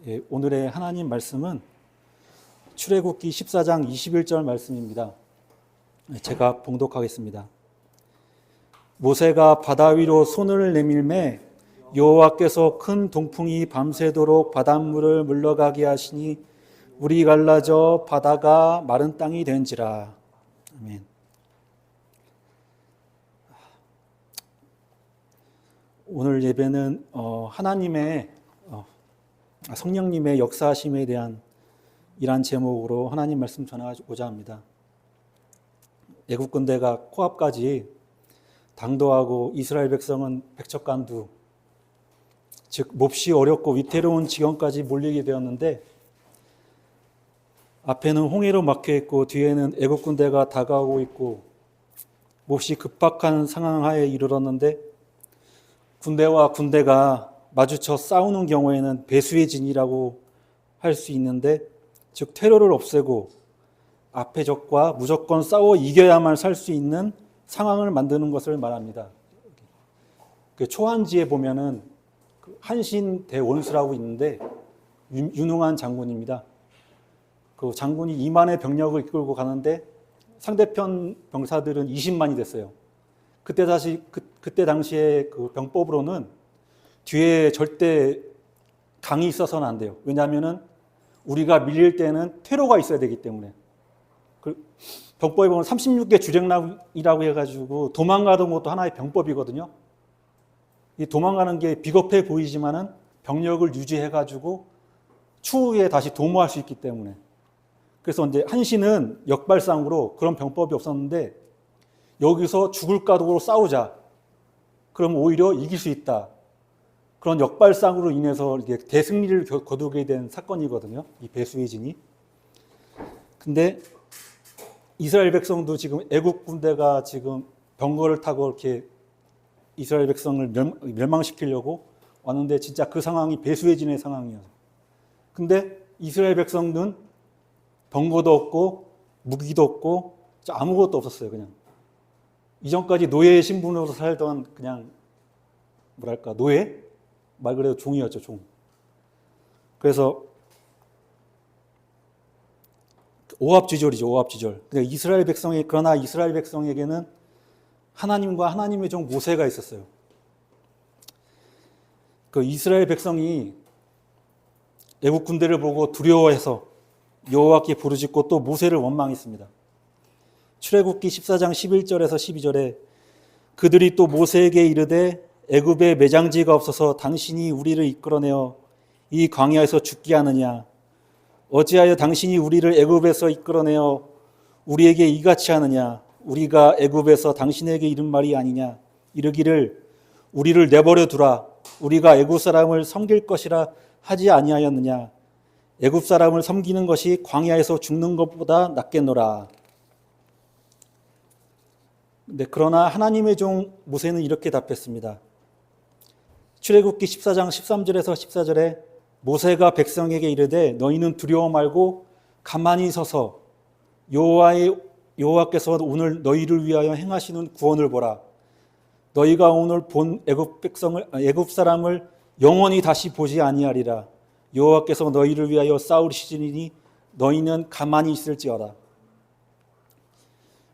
예, 오늘의 하나님 말씀은 출애굽기 14장 21절 말씀입니다. 제가 봉독하겠습니다. 모세가 바다 위로 손을 내밀매 여호와께서 큰 동풍이 밤새도록 바닷물을 물러가게 하시니 물이 갈라져 바다가 마른 땅이 된지라. 아멘. 오늘 예배는 하나님의 성령님의 역사하심에 대한 이란 제목으로 하나님 말씀 전하고자 합니다. 애국 군대가 코앞까지 당도하고 이스라엘 백성은 백척간두, 즉 몹시 어렵고 위태로운 지경까지 몰리게 되었는데 앞에는 홍해로 막혀 있고 뒤에는 애국 군대가 다가오고 있고 몹시 급박한 상황 하에 이르렀는데 군대와 군대가 마주쳐 싸우는 경우에는 배수의 진이라고 할 수 있는데, 즉 테러를 없애고 앞에 적과 무조건 싸워 이겨야만 살 수 있는 상황을 만드는 것을 말합니다. 그 초한지에 보면은 한신 대원수라고 있는데 유능한 장군입니다. 그 장군이 2만의 병력을 이끌고 가는데 상대편 병사들은 20만이 됐어요. 그때 당시에 그 병법으로는 뒤에 절대 강이 있어서는 안 돼요. 왜냐하면은 우리가 밀릴 때는 퇴로가 있어야 되기 때문에. 병법에 보면 36개 주력이라고 해가지고 도망가던 것도 하나의 병법이거든요. 이 도망가는 게 비겁해 보이지만은 병력을 유지해가지고 추후에 다시 도모할 수 있기 때문에. 그래서 이제 한신은 역발상으로 그런 병법이 없었는데 여기서 죽을 각오로 싸우자. 그럼 오히려 이길 수 있다. 그런 역발상으로 인해서 이게 대승리를 거두게 된 사건이거든요. 이 배수의 진이. 근데 이스라엘 백성도 지금 애국 군대가 지금 병거를 타고 이렇게 이스라엘 백성을 멸망시키려고 왔는데 진짜 그 상황이 배수의 진의 상황이어서. 근데 이스라엘 백성은 병거도 없고 무기도 없고 아무것도 없었어요. 그냥 이전까지 노예 신분으로 살던 그냥 뭐랄까 노예? 말 그대로 종이었죠, 종. 그래서 오합지졸이죠, 오합지졸. 그러나 이스라엘 백성에게는 하나님과 하나님의 종 모세가 있었어요. 그 이스라엘 백성이 애국 군대를 보고 두려워해서 여호와께 부르짖고 또 모세를 원망했습니다. 출애굽기 14장 11절에서 12절에 그들이 또 모세에게 이르되 애굽에 매장지가 없어서 당신이 우리를 이끌어내어 이 광야에서 죽게 하느냐? 어찌하여 당신이 우리를 애굽에서 이끌어내어 우리에게 이같이 하느냐? 우리가 애굽에서 당신에게 이른 말이 아니냐? 이르기를 우리를 내버려 두라. 우리가 애굽 사람을 섬길 것이라 하지 아니하였느냐? 애굽 사람을 섬기는 것이 광야에서 죽는 것보다 낫겠노라. 그러나 하나님의 종 모세는 이렇게 답했습니다. 출애굽기 14장 13절에서 14절에 모세가 백성에게 이르되 너희는 두려워 말고 가만히 서서 여호와께서 오늘 너희를 위하여 행하시는 구원을 보라. 너희가 오늘 본 애굽 사람을 영원히 다시 보지 아니하리라. 여호와께서 너희를 위하여 싸우시리니 너희는 가만히 있을지어다.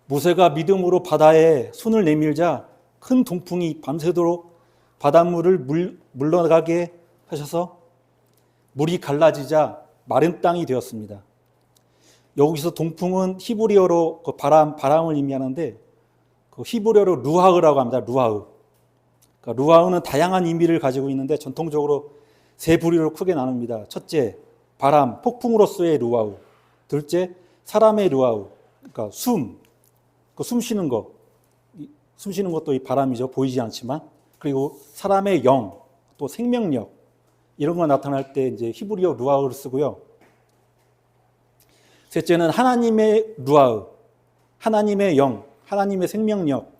모세가 믿음으로 바다에 손을 내밀자 큰 동풍이 밤새도록 바닷물을 물러가게 하셔서 물이 갈라지자 마른 땅이 되었습니다. 여기서 동풍은 히브리어로 그 바람을 의미하는데 그 히브리어로 루하흐라고 합니다. 루하흐. 그러니까 루하흐는 다양한 의미를 가지고 있는데 전통적으로 세 부류로 크게 나눕니다. 첫째, 바람, 폭풍으로서의 루하흐. 둘째, 사람의 루하흐. 그러니까 숨 쉬는 거. 숨 쉬는 것도 이 바람이죠. 보이지 않지만. 그리고 사람의 영, 또 생명력 이런 거 나타날 때 이제 히브리어 루아흐를 쓰고요. 셋째는 하나님의 루아흐, 하나님의 영, 하나님의 생명력,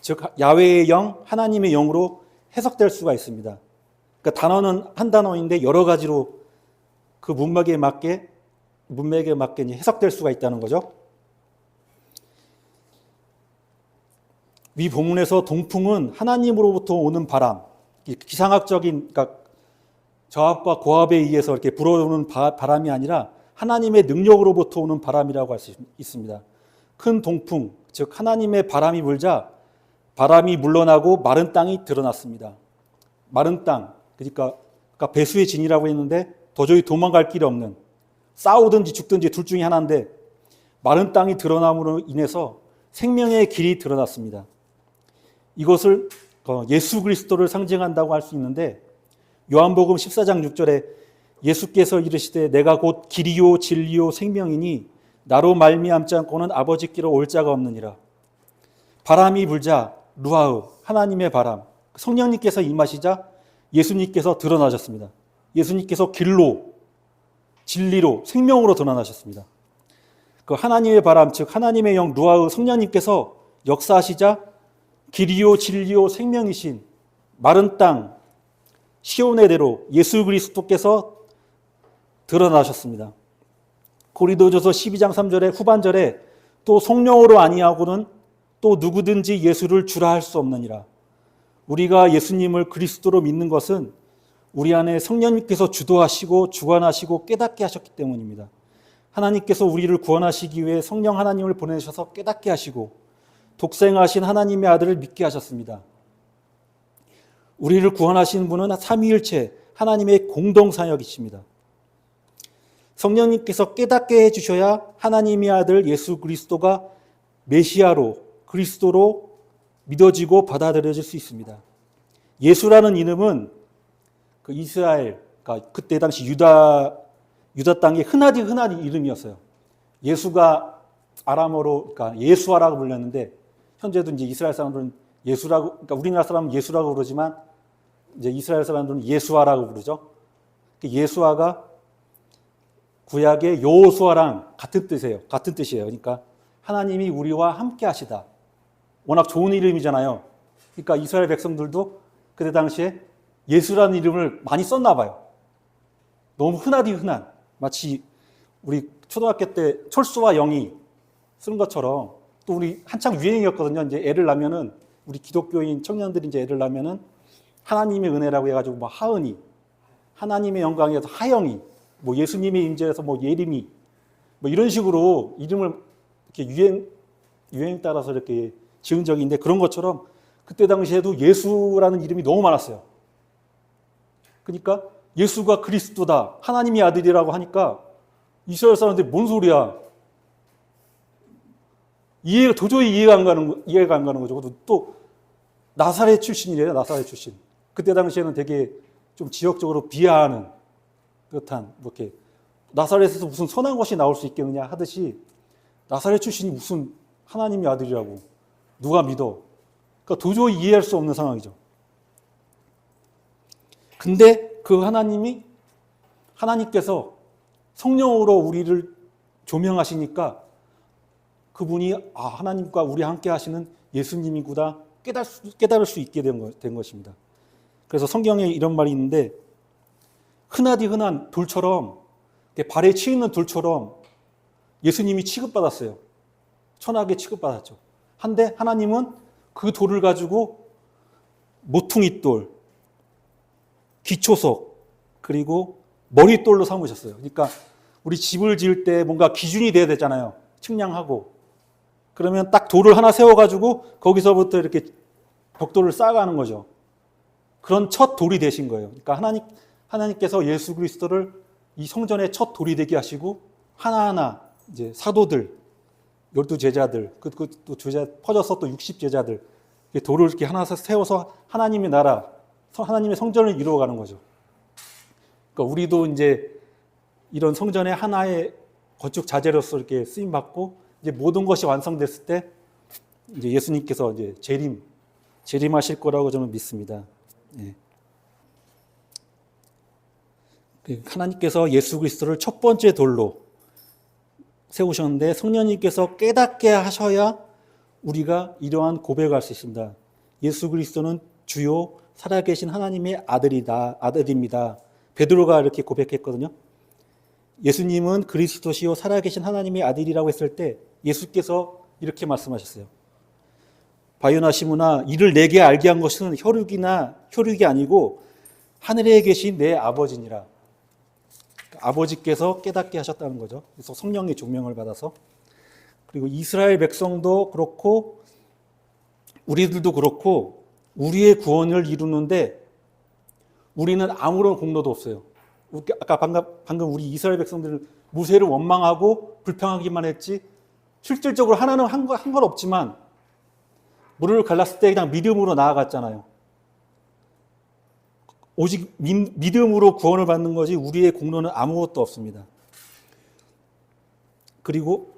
즉 야훼의 영, 하나님의 영으로 해석될 수가 있습니다. 그러니까 단어는 한 단어인데 여러 가지로 그 문맥에 맞게 해석될 수가 있다는 거죠. 위 본문에서 동풍은 하나님으로부터 오는 바람, 기상학적인, 그러니까 저압과 고압에 의해서 이렇게 불어오는 바람이 아니라 하나님의 능력으로부터 오는 바람이라고 할 수 있습니다. 큰 동풍, 즉 하나님의 바람이 불자 바람이 물러나고 마른 땅이 드러났습니다. 마른 땅, 그러니까 배수의 진이라고 했는데 도저히 도망갈 길이 없는, 싸우든지 죽든지 둘 중에 하나인데 마른 땅이 드러남으로 인해서 생명의 길이 드러났습니다. 이것을 예수 그리스도를 상징한다고 할 수 있는데 요한복음 14장 6절에 예수께서 이르시되 내가 곧 길이요 진리요 생명이니 나로 말미암지 않고는 아버지께로 올 자가 없느니라. 바람이 불자 루아흐, 하나님의 바람, 성령님께서 임하시자 예수님께서 드러나셨습니다. 예수님께서 길로, 진리로, 생명으로 드러나셨습니다. 그 하나님의 바람, 즉 하나님의 영 루아흐 성령님께서 역사하시자 길이요 진리요 생명이신 마른 땅 시온의 대로 예수 그리스도께서 드러나셨습니다. 고린도전서 12장 3절의 후반절에 또 성령으로 아니하고는 또 누구든지 예수를 주라 할 수 없느니라. 우리가 예수님을 그리스도로 믿는 것은 우리 안에 성령님께서 주도하시고 주관하시고 깨닫게 하셨기 때문입니다. 하나님께서 우리를 구원하시기 위해 성령 하나님을 보내셔서 깨닫게 하시고 독생하신 하나님의 아들을 믿게 하셨습니다. 우리를 구원하신 분은 삼위일체 하나님의 공동사역이십니다. 성령님께서 깨닫게 해주셔야 하나님의 아들 예수 그리스도가 메시아로 그리스도로 믿어지고 받아들여질 수 있습니다. 예수라는 이름은 그 이스라엘, 그러니까 그때 당시 유다 땅의 흔하디 이름이었어요. 예수가 아람어로, 그러니까 예수아라고 불렸는데 현재도 이제 이스라엘 사람들은 예수라고, 그러니까 우리나라 사람은 예수라고 부르지만 이제 이스라엘 사람들은 예수아라고 부르죠. 예수아가 구약의 여호수아랑 같은 뜻이에요. 그러니까 하나님이 우리와 함께 하시다. 워낙 좋은 이름이잖아요. 그러니까 이스라엘 백성들도 그때 당시에 예수라는 이름을 많이 썼나 봐요. 너무 흔하디 흔한, 마치 우리 초등학교 때 철수와 영이 쓰는 것처럼 또 우리 한창 유행이었거든요. 이제 애를 낳으면은 우리 기독교인 청년들이 이제 애를 낳으면은 하나님의 은혜라고 해가지고 뭐 하은이, 하나님의 영광에서 하영이, 뭐 예수님의 임재에서 뭐 예림이, 뭐 이런 식으로 이름을 이렇게 유행 따라서 이렇게 지은 적이 있는데 그런 것처럼 그때 당시에도 예수라는 이름이 너무 많았어요. 그러니까 예수가 그리스도다, 하나님의 아들이라고 하니까 이스라엘 사람들이 뭔 소리야? 도저히 이해가 안 가는 거죠. 또 나사렛 출신이래요. 나사렛 출신. 그때 당시에는 되게 좀 지역적으로 비하하는 듯한 이렇게 나사렛에서 무슨 선한 것이 나올 수 있겠느냐 하듯이 나사렛 출신이 무슨 하나님의 아들이라고 누가 믿어? 그러니까 도저히 이해할 수 없는 상황이죠. 근데 그 하나님께서 성령으로 우리를 조명하시니까 그분이 하나님과 우리 함께 하시는 예수님이구나 깨달을 수 있게 된 것입니다. 그래서 성경에 이런 말이 있는데 흔하디 흔한 돌처럼 발에 치이는 돌처럼 예수님이 취급받았어요. 천하게 취급받았죠. 한데 하나님은 그 돌을 가지고 모퉁이돌, 기초석, 그리고 머릿돌로 삼으셨어요. 그러니까 우리 집을 지을 때 뭔가 기준이 돼야 되잖아요. 측량하고. 그러면 딱 돌을 하나 세워가지고 거기서부터 이렇게 벽돌을 쌓아가는 거죠. 그런 첫 돌이 되신 거예요. 그러니까 하나님께서 예수 그리스도를 이 성전의 첫 돌이 되게 하시고 하나하나 이제 사도들, 12제자들, 또 제자 퍼져서 또 60제자들 돌을 이렇게 하나 세워서 하나님의 나라, 하나님의 성전을 이루어가는 거죠. 그러니까 우리도 이제 이런 성전의 하나의 건축 자재로서 이렇게 쓰임 받고 이제 모든 것이 완성됐을 때 이제 예수님께서 이제 재림하실 거라고 저는 믿습니다. 예. 하나님께서 예수 그리스도를 첫 번째 돌로 세우셨는데 성령님께서 깨닫게 하셔야 우리가 이러한 고백을 할 수 있습니다. 예수 그리스도는 주요 살아계신 하나님의 아들입니다. 베드로가 이렇게 고백했거든요. 예수님은 그리스도시요 살아계신 하나님의 아들이라고 했을 때 예수께서 이렇게 말씀하셨어요. 바요나 시므나 이를 내게 알게 한 것은 혈육이 아니고 하늘에 계신 내 아버지니라. 아버지께서 깨닫게 하셨다는 거죠. 그래서 성령의 조명을 받아서. 그리고 이스라엘 백성도 그렇고 우리들도 그렇고 우리의 구원을 이루는데 우리는 아무런 공로도 없어요. 아까 방금 우리 이스라엘 백성들은 모세를 원망하고 불평하기만 했지 실질적으로 하나는 한 건 없지만 물을 갈랐을 때 그냥 믿음으로 나아갔잖아요. 오직 믿음으로 구원을 받는 거지 우리의 공로는 아무것도 없습니다. 그리고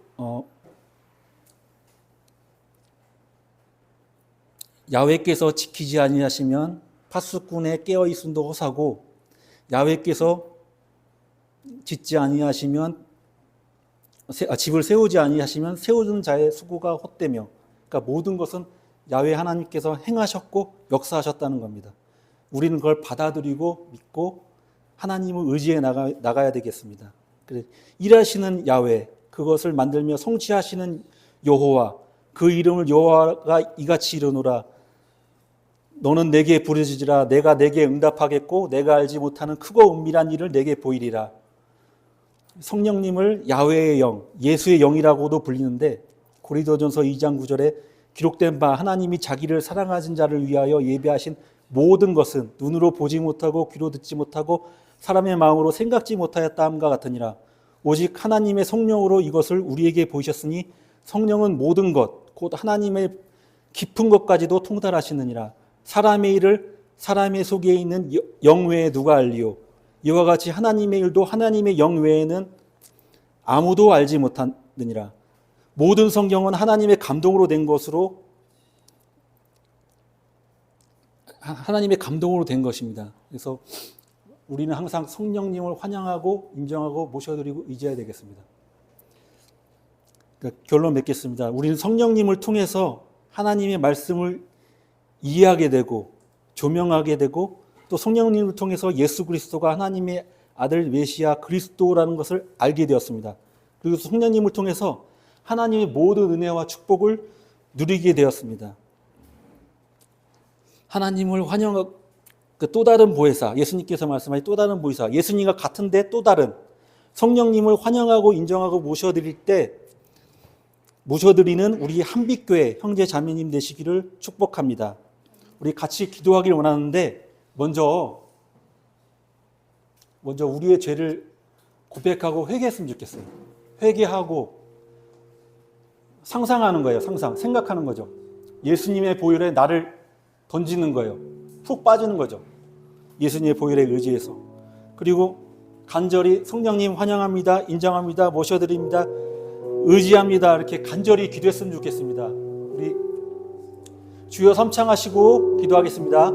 야훼께서 지키지 아니하시면 파수꾼의 깨어 있음도 허사고 야훼께서 짓지 아니하시면 집을 세우지 아니하시면 세우는 자의 수고가 헛되며, 그러니까 모든 것은 야훼 하나님께서 행하셨고 역사하셨다는 겁니다. 우리는 그걸 받아들이고 믿고 하나님을 의지해 나가야 되겠습니다. 그래, 일하시는 야훼, 그것을 만들며 성취하시는 여호와, 그 이름을 여호와가 이같이 이르노라. 너는 내게 부르짖으라. 내가 내게 응답하겠고 내가 알지 못하는 크고 은밀한 일을 내게 보이리라. 성령님을 야훼의 영, 예수의 영이라고도 불리는데 고린도전서 2장 9절에 기록된 바 하나님이 자기를 사랑하신 자를 위하여 예배하신 모든 것은 눈으로 보지 못하고 귀로 듣지 못하고 사람의 마음으로 생각지 못하였다 함과 같으니라. 오직 하나님의 성령으로 이것을 우리에게 보이셨으니 성령은 모든 것 곧 하나님의 깊은 것까지도 통달하시느니라. 사람의 일을 사람의 속에 있는 영 외에 누가 알리요. 이와 같이 하나님의 일도 하나님의 영 외에는 아무도 알지 못하느니라. 모든 성경은 하나님의 감동으로 된 것으로 하나님의 감동으로 된 것입니다. 그래서 우리는 항상 성령님을 환영하고 인정하고 모셔드리고 의지해야 되겠습니다. 그러니까 결론 맺겠습니다. 우리는 성령님을 통해서 하나님의 말씀을 이해하게 되고 조명하게 되고 또 성령님을 통해서 예수 그리스도가 하나님의 아들 메시아 그리스도라는 것을 알게 되었습니다. 그리고 성령님을 통해서 하나님의 모든 은혜와 축복을 누리게 되었습니다. 하나님을 환영하고 또 다른 보혜사, 예수님께서 말씀하신 또 다른 보혜사, 예수님과 같은데 또 다른 성령님을 환영하고 인정하고 모셔드리는 우리 한빛교회 형제 자매님 되시기를 축복합니다. 우리 같이 기도하길 원하는데 먼저 우리의 죄를 고백하고 회개했으면 좋겠어요. 회개하고 상상하는 거예요. 생각하는 거죠. 예수님의 보혈에 나를 던지는 거예요. 푹 빠지는 거죠. 예수님의 보혈에 의지해서. 그리고 간절히 성령님 환영합니다. 인정합니다. 모셔드립니다. 의지합니다. 이렇게 간절히 기도했으면 좋겠습니다. 우리 주여 삼창하시고 기도하겠습니다.